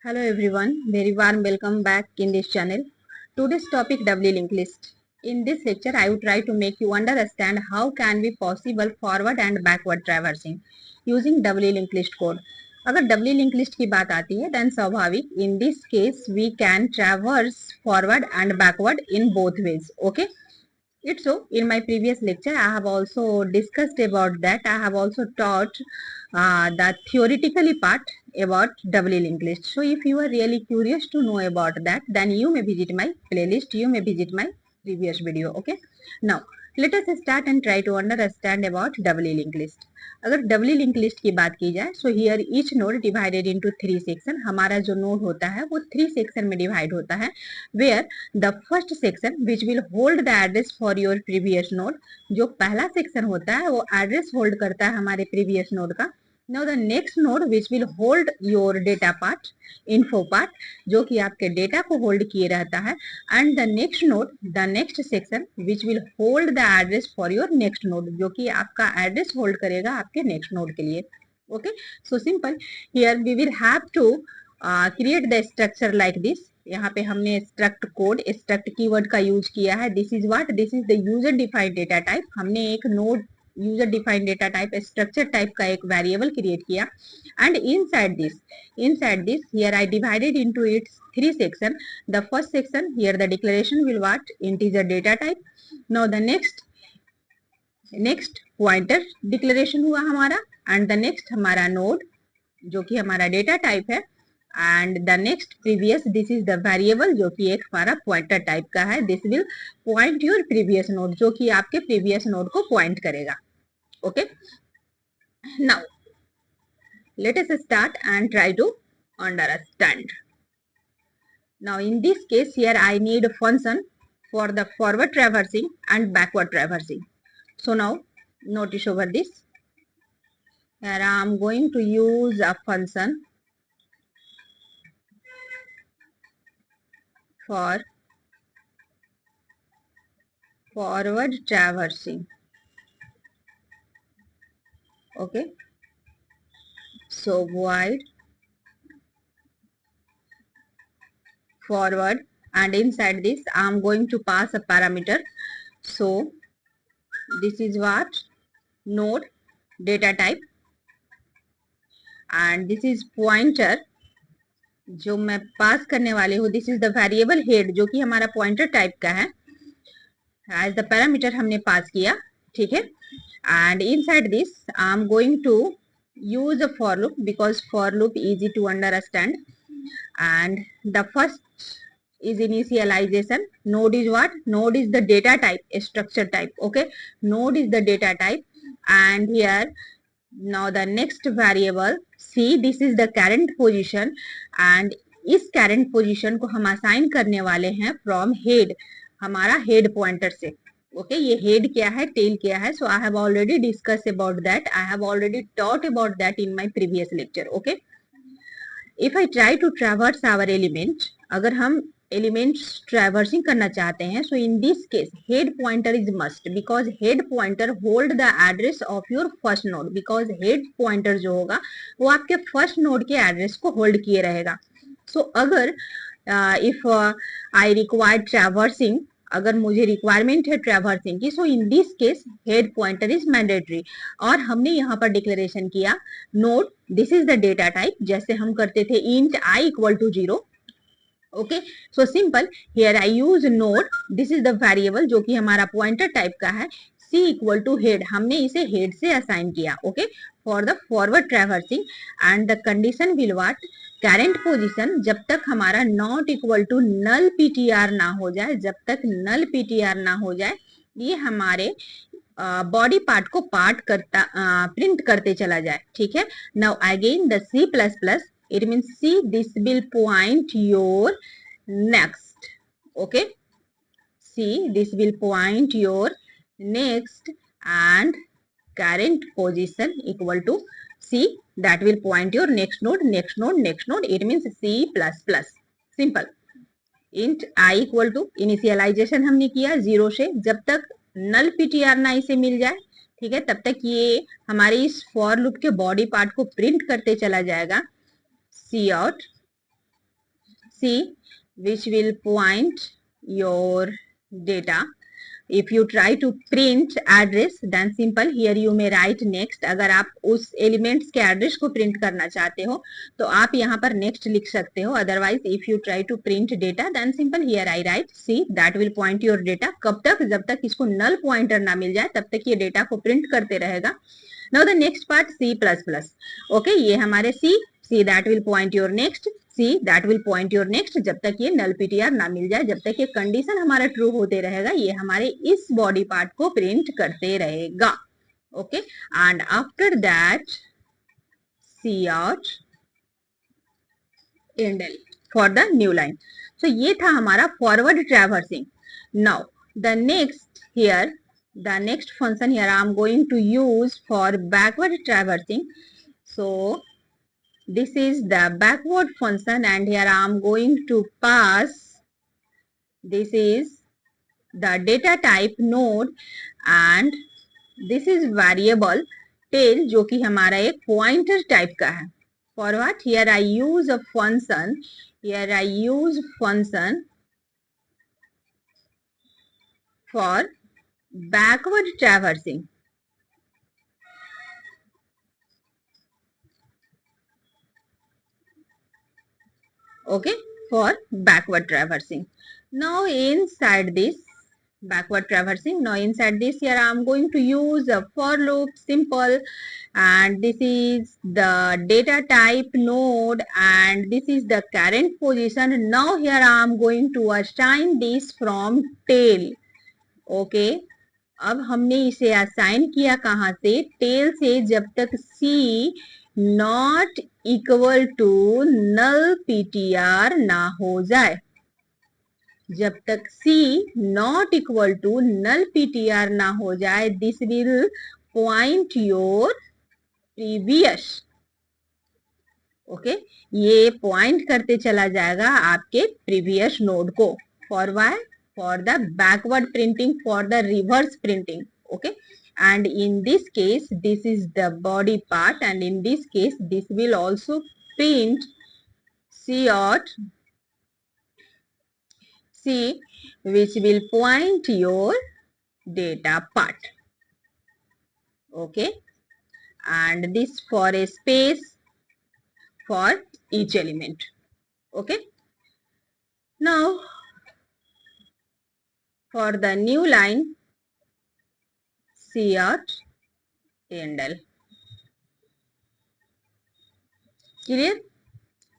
Hello everyone, very warm welcome back in this channel. Today's topic doubly linked list. In this lecture, I will try to make you understand how can be possible forward and backward traversing using doubly linked list code. अगर डबली link list की बात आती है then स्वाभाविक in this case we can traverse forward and backward in both ways. Okay, it's so in my previous lecture I have also discussed about that. I have also taught the theoretically part about doubly linked list. So if you are really curious to know about that, then you may visit my playlist, you may visit my previous video. Okay, now let us start and try to understand about doubly linked list. अगर डबली link list की बात की जाए so hear each node divided into 3 section. हमारा जो node होता है वो 3 सेक्शन में डिवाइड होता है, where the first section which will hold the address for your previous node. जो पहला सेक्शन होता है वो एड्रेस होल्ड करता है हमारे प्रीवियस नोड का. Now the next node which will hold your data part, info part, जो कि आपके डेटा को होल्ड किए रहता है, and the next node, the next section which will hold the address for your next node, जो कि आपका एड्रेस होल्ड करेगा आपके नेक्स्ट नोड के लिए. Okay, so simple. Here we will have to create the structure like this. यहाँ पे हमने स्ट्रक्ट कोड, स्ट्रक्ट कीवर्ड का यूज किया है. This is what, this is the user defined data type. हमने एक node user defined data type structure type का एक वेरिएबल क्रिएट किया, and inside this here I divided into its 3 section. The first section here the declaration will what, integer data type. Now the next pointer declaration हुआ हमारा, and the next हमारा node जो कि हमारा data type है, and the next previous, this is the variable जो कि एक हमारा पॉइंटर टाइप का है. This will point your previous node, जो कि आपके प्रीवियस नोड को पॉइंट करेगा. Okay, now let us start and try to understand. Now in this case here I need a function for the forward traversing and backward traversing. So now notice over this, here I am going to use a function for forward traversing. Okay, so void forward, and inside this I am going to pass a parameter. So this is what node data type, and this is pointer जो मैं पास करने वाली हूँ. This is the variable head जो कि हमारा pointer type का है, एज द पैरामीटर हमने पास किया. ठीक है, and inside this I am going to use a for loop because for loop easy to understand, and the first is initialization. Node is what, node is the data type, structure type. Okay, node is the data type, and here now the next variable c, this is the current position, and इस current position को हम assign करने वाले हैं from head, हमारा head pointer से. Okay, ये head क्या है, टेल क्या है. So I have already discuss about that, I have already taught about that in my previous lecture. Okay, if I try to traverse our element, अगर हम elements traversing करना चाहते हैं, so in this case head pointer is must, because head pointer hold the address of your first node. Because head pointer जो होगा वो आपके first node के एड्रेस को होल्ड किए रहेगा. सो अगर इफ आई रिक्वायर ट्रैवर्सिंग, अगर मुझे रिक्वायरमेंट है ट्रैवर्सिंग की, so in this case head pointer is mandatory. और हमने यहाँ पर डिक्लेरेशन किया node, this is the data type, जैसे हम करते थे int i equal to 0. Okay, so simple, here I use node, this is the variable जो कि हमारा पॉइंटर टाइप का है, c इक्वल टू हेड, हमने इसे हेड से असाइन किया. Okay, for the forward traversing, and the condition will what, current position, जब तक हमारा not equal to null PTR ना हो जाए, जब तक नल पीटीआर ना हो जाए, ये हमारे बॉडी पार्ट को पार्ट करता प्रिंट करते चला जाए. ठीक है, now again the C++, it means C, this will point your next. Okay, C, this will point your next, and current position equal to C, that will point your next node, next node, next node. It means C++. Simple. int I equal to, initialisation हमने किया 0 से, जब तक नल PTR ना इसे मिल जाए, ठीक है, तब तक ये हमारे इस फॉर लूप के बॉडी पार्ट को प्रिंट करते चला जाएगा. सी out C, which will point your data. If you try to print address, then simple here you may write next. अगर आप उस एलिमेंट्स के एड्रेस को प्रिंट करना चाहते हो तो आप यहाँ पर नेक्स्ट लिख सकते हो. Otherwise if you try to print data then simple here I write C that will point your data. कब तक? जब तक इसको नल पॉइंटर ना मिल जाए तब तक ये डेटा को प्रिंट करते रहेगा. Now the next part C++. Okay, ये हमारे C that will point your next, C that will point your next. जब तक ये नल पीटीआर ना मिल जाए, जब तक ये कंडीशन हमारा ट्रू होते रहेगा, ये हमारे इस बॉडी पार्ट को प्रिंट करते रहेगा. Okay, and after that cout endl for the new line. So ये था हमारा forward traversing. Now the next here, the next function here I am going to use for backward traversing. So this is the backward function and here I am going to pass, this is the data type node and this is variable tail जो कि हमारा एक pointer type का है. For what? Here I use a function, here I use function for backward traversing. Okay, for backward traversing. Now inside this backward traversing, now inside this here I am going to use a for loop, simple, and this is the data type node and this is the current position. Now here I am going to assign this from tail. Okay, अब हमने इसे assign किया कहाँ से? Tell से. जब तक C not equal to null PTR ना हो जाए, जब तक C not equal to null PTR ना हो जाए, this will point your previous. Okay, ये पॉइंट करते चला जाएगा आपके प्रीवियस नोड को. For why? For the backward printing, for the reverse printing. Okay, and in this case this is the body part and in this case this will also print cout C, which will point your data part. Okay, and this for a space for each element. Okay, now for the new line cout endl. Clear?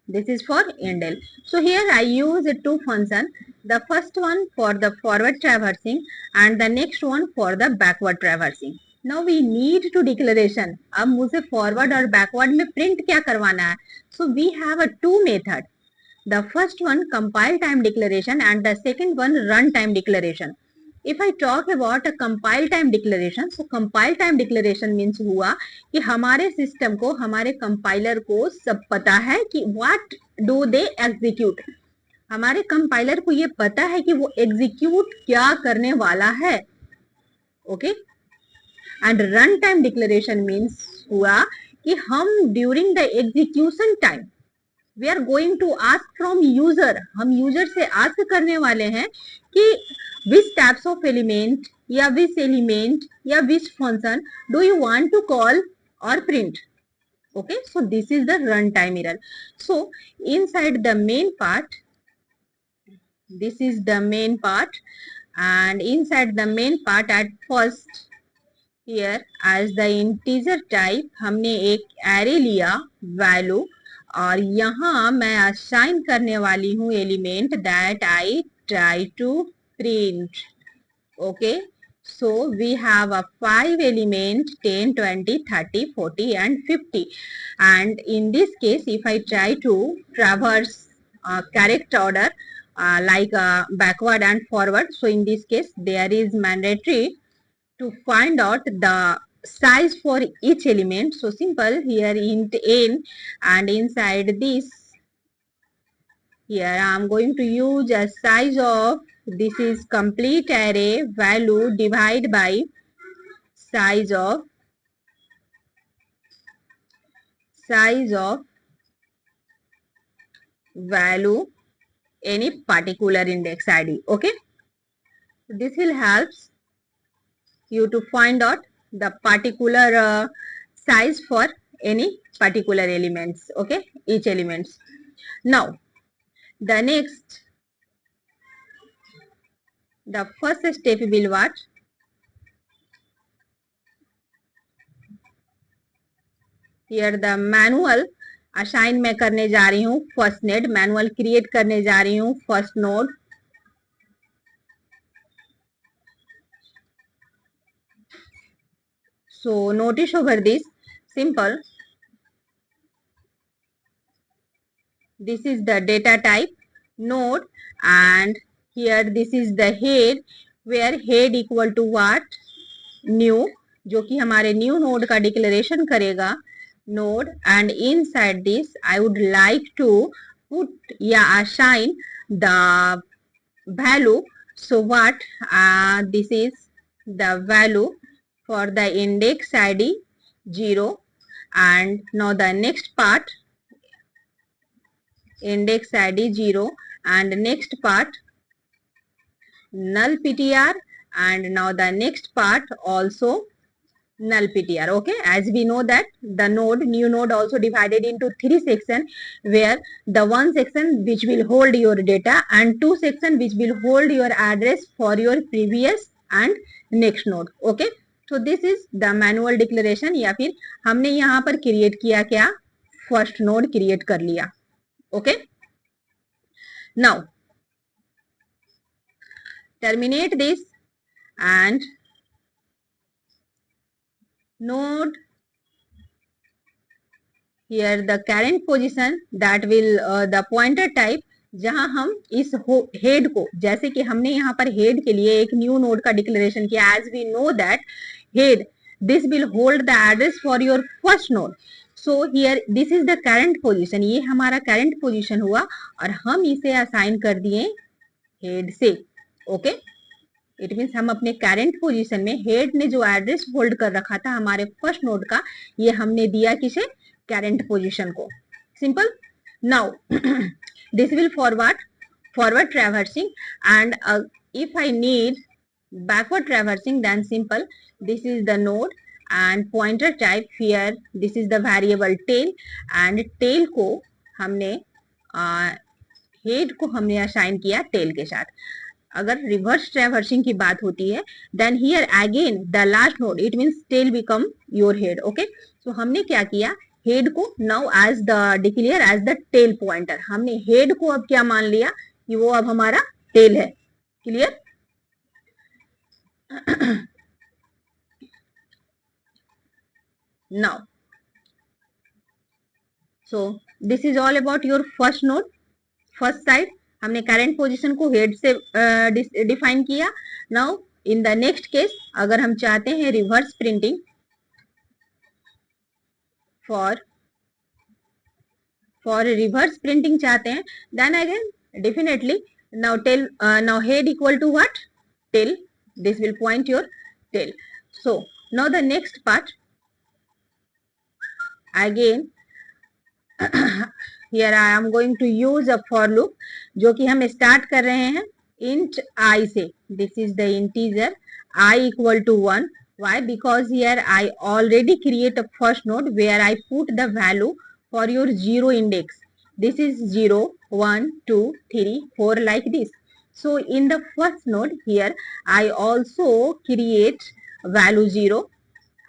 This is for endl. So here I use two functions. The first one for the forward traversing and the next one for the backward traversing. Now we need to declaration. अब मुझे forward और backward में print क्या करवाना है? So we have a two method. The first one compile time declaration and the second one run time declaration. If I talk about a compile time declaration, so compile time declaration means हुआ कि हमारे system को, हमारे compiler को सब पता है कि what do they execute. हमारे कंपाइलर को ये पता है कि वो एग्जीक्यूट क्या करने वाला है. Okay, and run time declaration means हुआ कि हम during the execution time we are going to ask from user, हम यूजर से आस्क करने वाले हैं कि which types of element या which element या which function do you want to call or print. Okay, so this is the runtime error. So inside the main part, this is the main part and inside the main part at first here as the integer type हमने एक array लिया value और यहाँ मैं assign करने वाली हूँ element that I try to print. Okay, so we have a 5 element 10, 20, 30, 40 and 50 and in this case if I try to traverse correct order like backward and forward, so in this case there is mandatory to find out the size for each element. So simple, here int n and inside this here I am going to use a size of, this is complete array value divide by size of value any particular index ID. Okay, this will helps you to find out the particular size for any particular elements. Okay, each elements. Now the next, the first step will what? Here the manual assign मैं करने जा रही हूँ first node, manual create करने जा रही हूँ first node. So notice over this, simple, this is the data type node and here this is the head where head equal to what? New, जो कि हमारे न्यू नोड का declaration करेगा node, and inside this I would like to put या assign the value. So what this is the value for the index ID 0, and now the next part index ID 0 and next part null PTR, and now the next part also null PTR. Okay, as we know that the node, new node also divided into 3 sections, where the one section which will hold your data and 2 section which will hold your address for your previous and next node. Okay, so this is the manual declaration, या फिर हमने यहाँ पर create किया क्या? First node create कर लिया. Okay, now terminate this and node here the current position that will the pointer type, जहां हम इस हेड को, जैसे कि हमने यहाँ पर हेड के लिए एक न्यू नोड का डिक्लेरेशन किया, as we know that head this will hold the address for your first node. So here this is the current position, ये हमारा करंट पोजीशन हुआ और हम इसे असाइन कर दिए हेड से. ओके, इट मीन्स हम अपने करंट पोजीशन में हेड ने जो एड्रेस होल्ड कर रखा था हमारे फर्स्ट नोड का, ये हमने दिया किसे? करंट पोजीशन को. Simple. Now this will forward traversing, and if I need backward traversing, then simple, this is the node and pointer type here, this is the variable tail, and tail को हमने head को हमने assign किया tail के साथ. अगर reverse traversing की बात होती है, then here again the last node, it means tail become your head. Okay, so हमने क्या किया? हेड को now as the declare as the tail pointer, हमने हेड को अब क्या मान लिया कि वो अब हमारा टेल है. Clear? Now so this is all about your first node. First side हमने करंट पोजीशन को हेड से डिफाइन किया. Now in the next case, अगर हम चाहते हैं reverse printing for reverse printing चाहते हैं, then again definitely now tail, now head equal to what? Tail. This will point your tail. So now the next part again here I am going to use a for loop, जो कि हम start कर रहे हैं int I से. this is the integer I equal to 1. why? because here I already create a first node where I put the value for your 0 index. this is 0 1 2 3 4 like this. so in the first node here I also create value 0,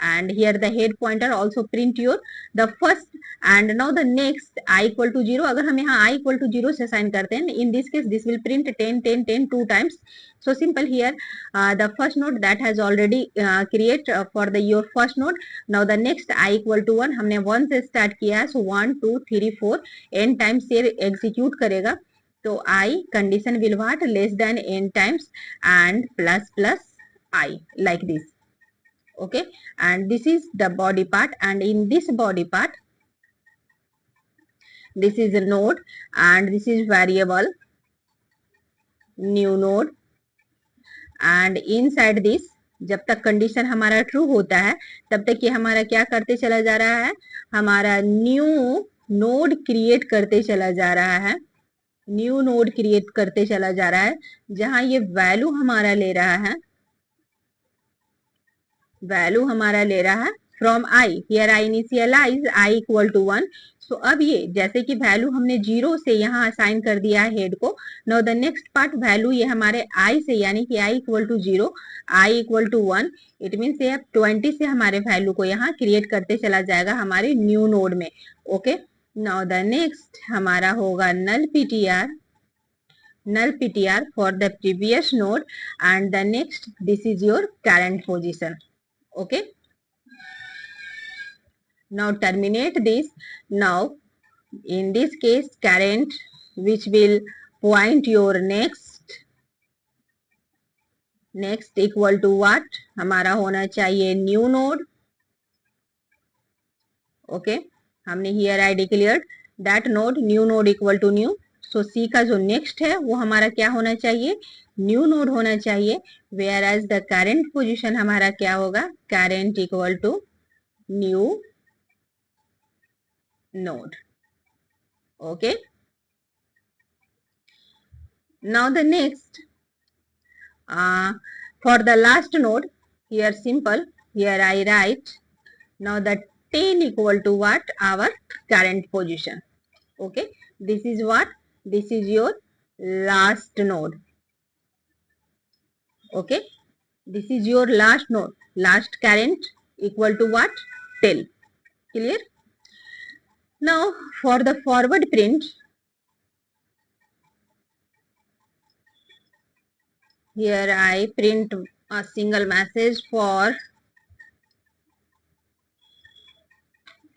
and here the head pointer also print your the first, and now the next I equal to 0. अगर हम यहाँ I equal to 0 से assign करते हैं, in this case this will print 10 10 10 2 times. so simple. here the first node that has already create for the your first node. now the next I equal to 1, हमने 1 से start किया है, so 1 2 3 4 n times से execute करेगा. तो I condition will what? less than n times and plus plus I like this. okay, and this is the body part, and in this body part this is a node and this is variable new node, and inside this जब तक condition हमारा true होता है तब तक ये हमारा क्या करते चला जा रहा है? हमारा न्यू नोड क्रिएट करते चला जा रहा है. न्यू नोड क्रिएट करते चला जा रहा है, जहां ये वैल्यू हमारा ले रहा है, वैल्यू हमारा ले रहा है from I, here I initialise I equal to 1। सो अब ये जैसे कि वैल्यू हमने 0 से यहाँ असाइन कर दिया है हेड को, now the next part value ये हमारे आई से, यानी कि i equal to 0, i equal to 1, it means ये अब 20 से हमारे वैल्यू को यहाँ क्रिएट करते चला जाएगा हमारे न्यू नोड में। ओके, नाउ द नेक्स्ट हमारा होगा null ptr for the previous node, and the next this is your current position. Okay, now terminate this. Now in this case current which will point your next equal to what, हमारा होना चाहिए new node. Okay, हमने here I declared that node new node equal to new. So C का जो next है वो हमारा क्या होना चाहिए, न्यू नोड होना चाहिए, where as the current position हमारा क्या होगा, current equal to new node. Okay, now the next for the last node, here simple, here I write now the 10 equal to what, our current position. Okay, this is what, this is your last node. Okay, this is your last node, last current equal to what, 10. Clear? Now for the forward print, here I print a single message for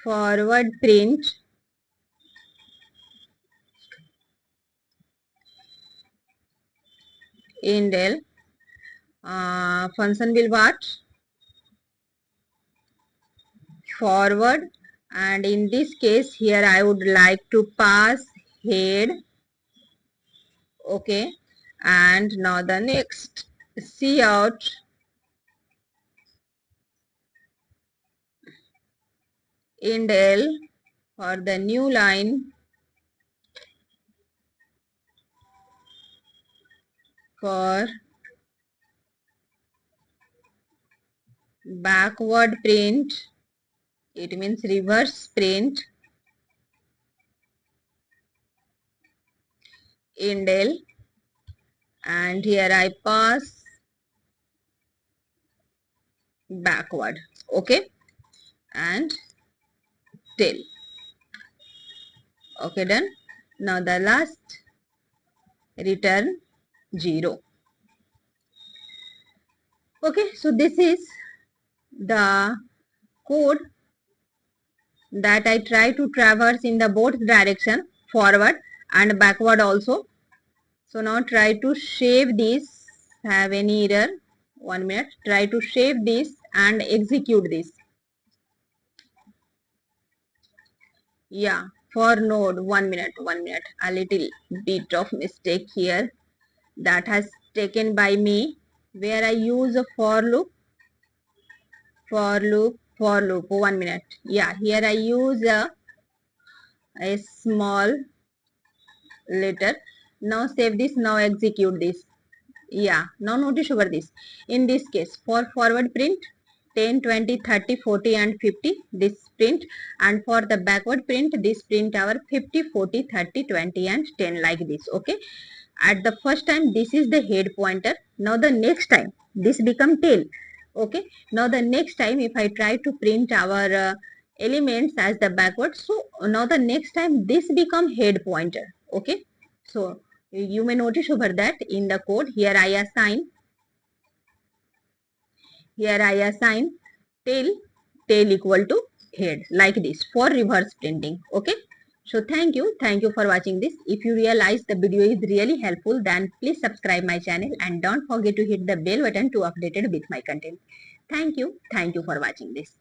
forward print indel function will what, forward, and in this case here I would like to pass head. Okay, and now the next cout indel for the new line for backward print, it means reverse print indel, and here I pass backward. Okay, and tail. Okay, done. Now the last, return 0. Okay, so this is the code that I try to traverse in the both direction, forward and backward also. So now try to save this, have any error, 1 minute, try to save this and execute this. Yeah, for node, 1 minute, a little bit of mistake here that has taken by me, where I use a for loop, 1 minute. Yeah, here I use a small letter. Now save this, now execute this. Yeah, now notice over this. In this case, for forward print 10, 20, 30, 40 and 50, this print, and for the backward print, this print our 50, 40, 30, 20 and 10, like this. Okay, at the first time this is the head pointer. Now the next time this become tail. Okay, now the next time if I try to print our elements as the backward, so now the next time this become head pointer. Okay, so you may notice over that in the code, here I assign tail equal to head, like this, for reverse printing. Okay, so thank you for watching this. If you realize the video is really helpful, then please subscribe my channel and don't forget to hit the bell button to updated with my content. Thank you for watching this.